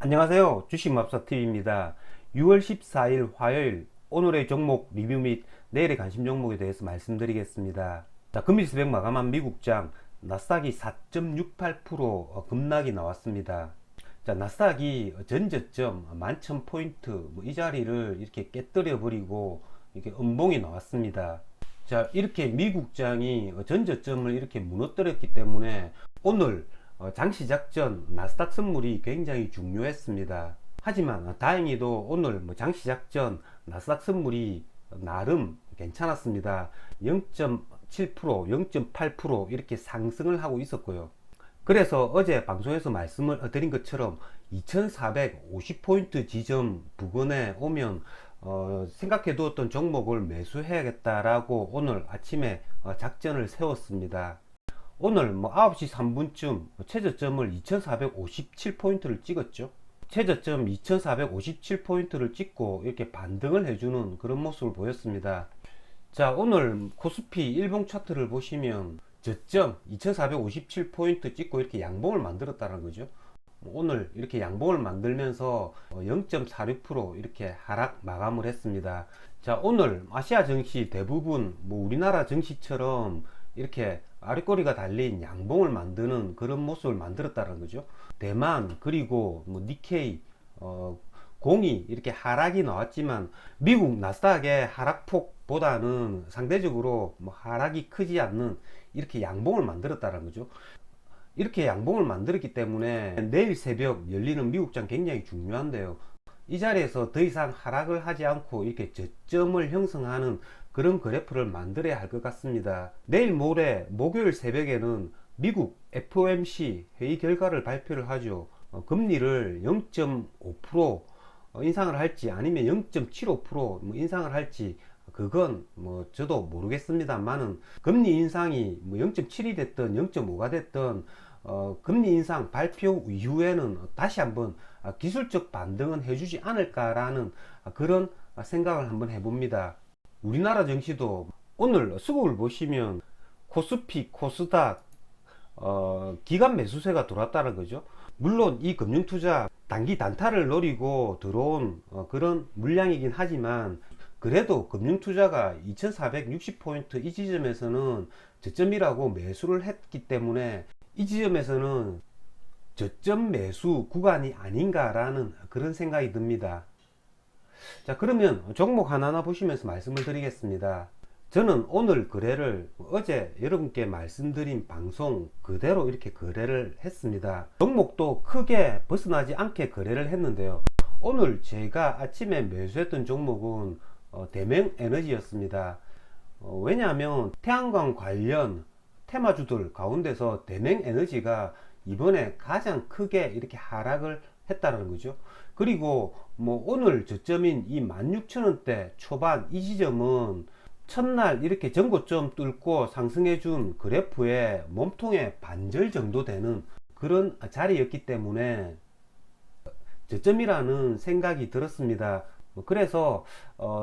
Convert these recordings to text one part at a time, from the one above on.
안녕하세요. 주식맘사TV입니다. 6월 14일 화요일 오늘의 종목 리뷰 및 내일의 관심 종목에 대해서 말씀드리겠습니다. 자, 금일 새벽 마감한 미국장 나스닥이 4.68% 급락이 나왔습니다. 자, 나스닥이 전저점 11,000포인트 이 자리를 이렇게 깨뜨려 버리고 이렇게 음봉이 나왔습니다. 자, 이렇게 미국장이 전저점을 이렇게 무너뜨렸기 때문에 오늘 장시작 전 나스닥 선물이 굉장히 중요했습니다. 하지만 다행히도 오늘 장시작 전 나스닥 선물이 나름 괜찮았습니다. 0.7%, 0.8% 이렇게 상승을 하고 있었고요. 그래서 어제 방송에서 말씀을 드린 것처럼 2450포인트 지점 부근에 오면 생각해 두었던 종목을 매수해야겠다라고 오늘 아침에 작전을 세웠습니다. 오늘 9시 3분쯤 최저점을 2457포인트를 찍었죠. 최저점 2457포인트를 찍고 이렇게 반등을 해주는 그런 모습을 보였습니다. 자, 오늘 코스피 일봉 차트를 보시면 저점 2457포인트 찍고 이렇게 양봉을 만들었다는 거죠. 오늘 이렇게 양봉을 만들면서 0.46% 이렇게 하락 마감을 했습니다. 자, 오늘 아시아 증시 대부분 우리나라 증시처럼 이렇게 아랫꼬리가 달린 양봉을 만드는 그런 모습을 만들었다는 거죠. 대만 그리고 니케이 공이 이렇게 하락이 나왔지만 미국 나스닥의 하락폭보다는 상대적으로 하락이 크지 않는 이렇게 양봉을 만들었다는 거죠. 이렇게 양봉을 만들었기 때문에 내일 새벽 열리는 미국장 굉장히 중요한데요. 이 자리에서 더 이상 하락을 하지 않고 이렇게 저점을 형성하는 그런 그래프를 만들어야 할 것 같습니다. 내일 모레 목요일 새벽에는 미국 FOMC 회의 결과를 발표를 하죠. 금리를 0.5% 인상을 할지 아니면 0.75% 인상을 할지 그건 저도 모르겠습니다만은 금리 인상이 0.7이 됐든 0.5가 됐든 금리 인상 발표 이후에는 다시 한번 기술적 반등은 해주지 않을까라는 그런 생각을 한번 해봅니다. 우리나라 증시도 오늘 수급을 보시면 코스피, 코스닥 기관 매수세가 들어왔다는 거죠. 물론 이 금융투자 단기 단타를 노리고 들어온 그런 물량이긴 하지만 그래도 금융투자가 2460포인트 이 지점에서는 저점이라고 매수를 했기 때문에 이 지점에서는 저점 매수 구간이 아닌가라는 그런 생각이 듭니다. 자, 그러면 종목 하나하나 보시면서 말씀을 드리겠습니다. 저는 오늘 거래를 어제 여러분께 말씀드린 방송 그대로 이렇게 거래를 했습니다. 종목도 크게 벗어나지 않게 거래를 했는데요. 오늘 제가 아침에 매수했던 종목은 대맹에너지였습니다. 왜냐하면 태양광 관련 테마주들 가운데서 대맹에너지가 이번에 가장 크게 이렇게 하락을 했다는 거죠. 그리고 오늘 저점인 이 16,000원대 초반 이 지점은 첫날 이렇게 전고점 뚫고 상승해준 그래프의 몸통의 반절 정도 되는 그런 자리였기 때문에 저점이라는 생각이 들었습니다. 그래서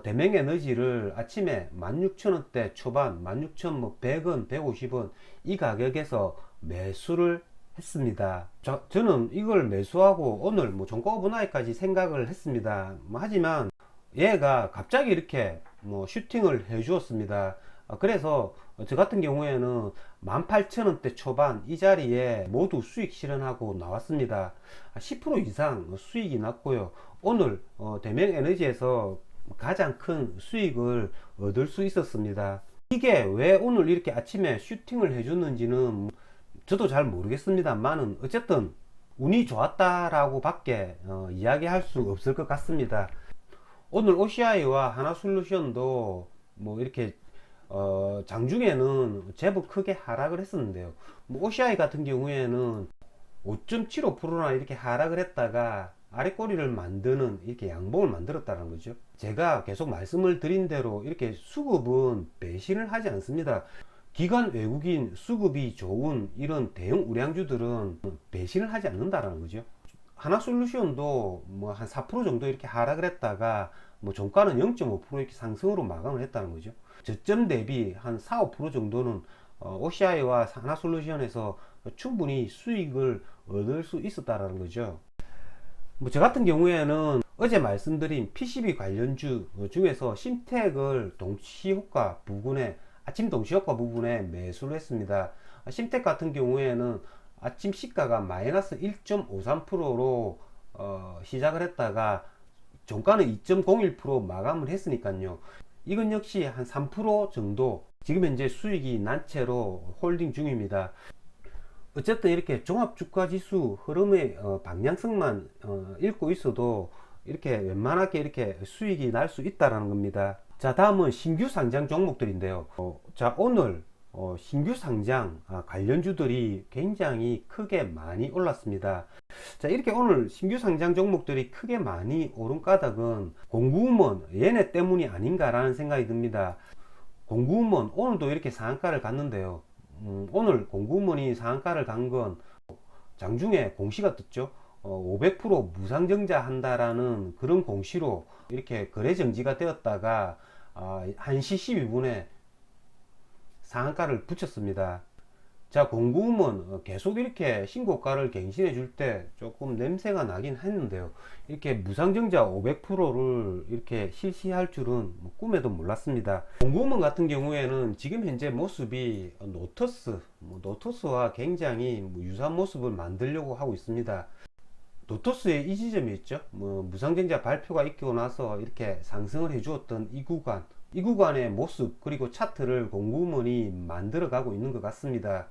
대맹에너지를 아침에 16,000원대 초반 16,100원 150원 이 가격에서 매수를 했습니다. 저는 이걸 매수하고 오늘 종가 오버나잇까지 생각을 했습니다. 하지만 얘가 갑자기 이렇게 슈팅을 해 주었습니다. 그래서 저 같은 경우에는 18,000원대 초반 이 자리에 모두 수익 실현하고 나왔습니다. 10% 이상 수익이 났고요. 오늘 대맹에너지에서 가장 큰 수익을 얻을 수 있었습니다. 이게 왜 오늘 이렇게 아침에 슈팅을 해줬는지는 저도 잘 모르겠습니다만은 어쨌든 운이 좋았다라고 밖에 이야기할 수 없을 것 같습니다. 오늘 OCI와 하나솔루션도 이렇게 장중에는 제법 크게 하락을 했었는데요. OCI 같은 경우에는 5.75%나 이렇게 하락을 했다가 아랫꼬리를 만드는 이렇게 양봉을 만들었다는 거죠. 제가 계속 말씀을 드린 대로 이렇게 수급은 배신을 하지 않습니다. 기관 외국인 수급이 좋은 이런 대형 우량주들은 배신을 하지 않는다라는 거죠. 하나솔루션도 한 4% 정도 이렇게 하락을 했다가 종가는 0.5% 이렇게 상승으로 마감을 했다는 거죠. 저점 대비 한 4, 5% 정도는 OCI와 하나솔루션에서 충분히 수익을 얻을 수 있었다는 거죠. 뭐 저 같은 경우에는 어제 말씀드린 PCB 관련주 중에서 심택을 동시효과 부분에 아침 동시효과 부분에 매수를 했습니다. 심택 같은 경우에는 아침 시가가 마이너스 1.53%로 시작을 했다가 종가는 2.01% 마감을 했으니까요. 이건 역시 한 3% 정도 지금 현재 수익이 난 채로 홀딩 중입니다. 어쨌든 이렇게 종합주가지수 흐름의 방향성만 읽고 있어도 이렇게 웬만하게 이렇게 수익이 날 수 있다라는 겁니다. 자, 다음은 신규 상장 종목들인데요. 자, 오늘 신규 상장 관련주들이 굉장히 크게 많이 올랐습니다. 자, 이렇게 오늘 신규 상장 종목들이 크게 많이 오른 까닭은 공구음원 얘네 때문이 아닌가라는 생각이 듭니다. 공구음원 오늘도 이렇게 상한가를 갔는데요. 오늘 공구음원이 상한가를 간 건 장중에 공시가 떴죠. 500% 무상증자 한다라는 그런 공시로 이렇게 거래 정지가 되었다가 1시 12분에 상한가를 붙였습니다. 자, 공구음은 계속 이렇게 신고가를 갱신해 줄 때 조금 냄새가 나긴 했는데요. 이렇게 무상증자 500%를 이렇게 실시할 줄은 꿈에도 몰랐습니다. 공구음은 같은 경우에는 지금 현재 모습이 노토스와 굉장히 유사한 모습을 만들려고 하고 있습니다. 노토스의 이 지점이 있죠. 무상증자 발표가 있고 나서 이렇게 상승을 해 주었던 이 구간의 모습 그리고 차트를 공구음원이 만들어 가고 있는 것 같습니다.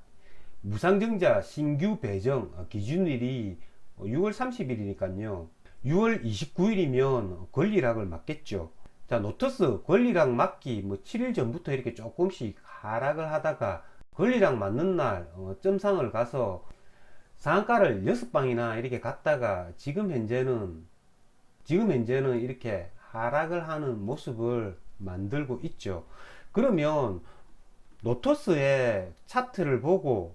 무상증자 신규 배정 기준일이 6월 30일이니까요. 6월 29일이면 권리락을 맞겠죠. 자, 노토스 권리락 맞기 7일 전부터 이렇게 조금씩 하락을 하다가 권리락 맞는 날 점상을 가서 상한가를 6방이나 이렇게 갔다가 지금 현재는 이렇게 하락을 하는 모습을 만들고 있죠. 그러면 노토스의 차트를 보고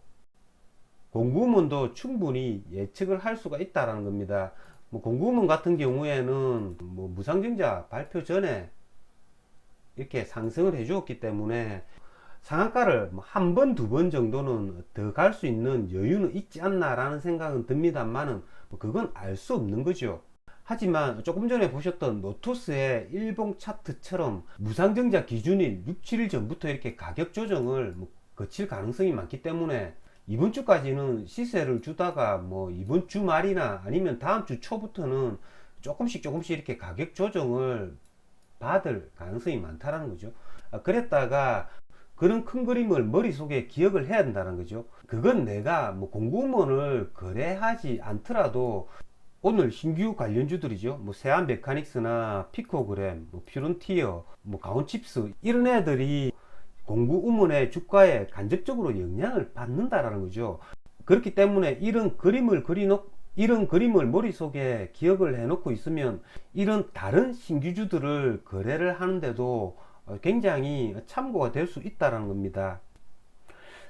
공구음원도 충분히 예측을 할 수가 있다라는 겁니다. 공구음원 같은 경우에는 무상증자 발표 전에 이렇게 상승을 해 주었기 때문에 상한가를 한 번, 두 번 정도는 더 갈 수 있는 여유는 있지 않나 라는 생각은 듭니다만은 그건 알 수 없는 거죠. 하지만 조금 전에 보셨던 노토스의 일봉 차트처럼 무상증자 기준일 6, 7일 전부터 이렇게 가격 조정을 거칠 가능성이 많기 때문에 이번 주까지는 시세를 주다가 이번 주 말이나 아니면 다음 주 초부터는 조금씩 이렇게 가격 조정을 받을 가능성이 많다라는 거죠. 그랬다가 그런 큰 그림을 머릿속에 기억을 해야 된다는 거죠. 그건 내가 공구음원을 거래하지 않더라도 오늘 신규 관련주들이죠. 세안 메카닉스나 피코그램, 퓨런티어, 가온칩스 이런 애들이 공구음원의 주가에 간접적으로 영향을 받는다라는 거죠. 그렇기 때문에 이런 그림을 머릿속에 기억을 해놓고 있으면 이런 다른 신규주들을 거래를 하는데도 굉장히 참고가 될 수 있다는 겁니다.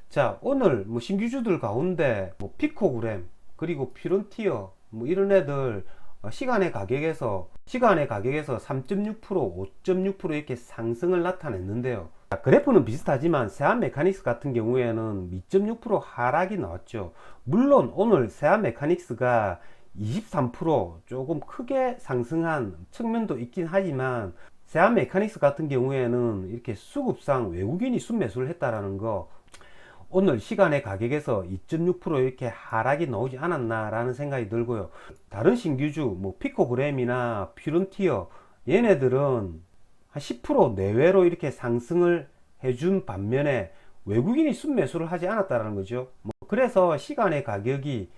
자, 오늘 신규주들 가운데 피코그램 그리고 퓨런티어 이런 애들 시간의 가격에서 3.6%, 5.6% 이렇게 상승을 나타냈는데요. 자, 그래프는 비슷하지만 세안 메카닉스 같은 경우에는 2.6% 하락이 나왔죠. 물론 오늘 세안 메카닉스가 23% 조금 크게 상승한 측면도 있긴 하지만 세안 메카닉스 같은 경우에는 이렇게 수급상 외국인이 순매수를 했다라는 거 오늘 시간의 가격에서 2.6% 이렇게 하락이 나오지 않았나 라는 생각이 들고요. 다른 신규주 피코그램이나 퓨런티어 얘네들은 한 10% 내외로 이렇게 상승을 해준 반면에 외국인이 순매수를 하지 않았다는 거죠. 그래서 시간의 가격이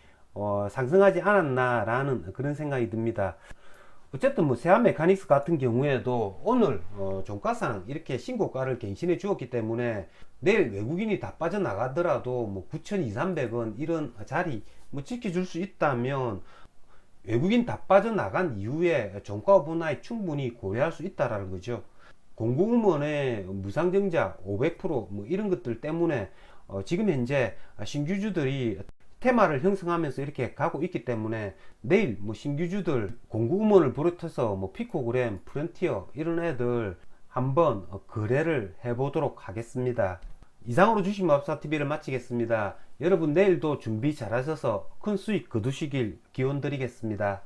상승하지 않았나 라는 그런 생각이 듭니다. 어쨌든 세안 메카닉스 같은 경우에도 오늘 종가상 이렇게 신고가를 갱신해 주었기 때문에 내일 외국인이 다 빠져나가더라도 9,200~300원 이런 자리 지켜줄 수 있다면 외국인 다 빠져나간 이후에 종가 분할 충분히 고려할 수 있다라는 거죠. 공구음원의 무상증자 500% 이런 것들 때문에 지금 현재 신규주들이 테마를 형성하면서 이렇게 가고 있기 때문에 내일 신규주들 공구음원을 비롯해서 피코그램, 프론티어 이런 애들 한번 거래를 해보도록 하겠습니다. 이상으로 주식마법사TV를 마치겠습니다. 여러분 내일도 준비 잘 하셔서 큰 수익 거두시길 기원 드리겠습니다.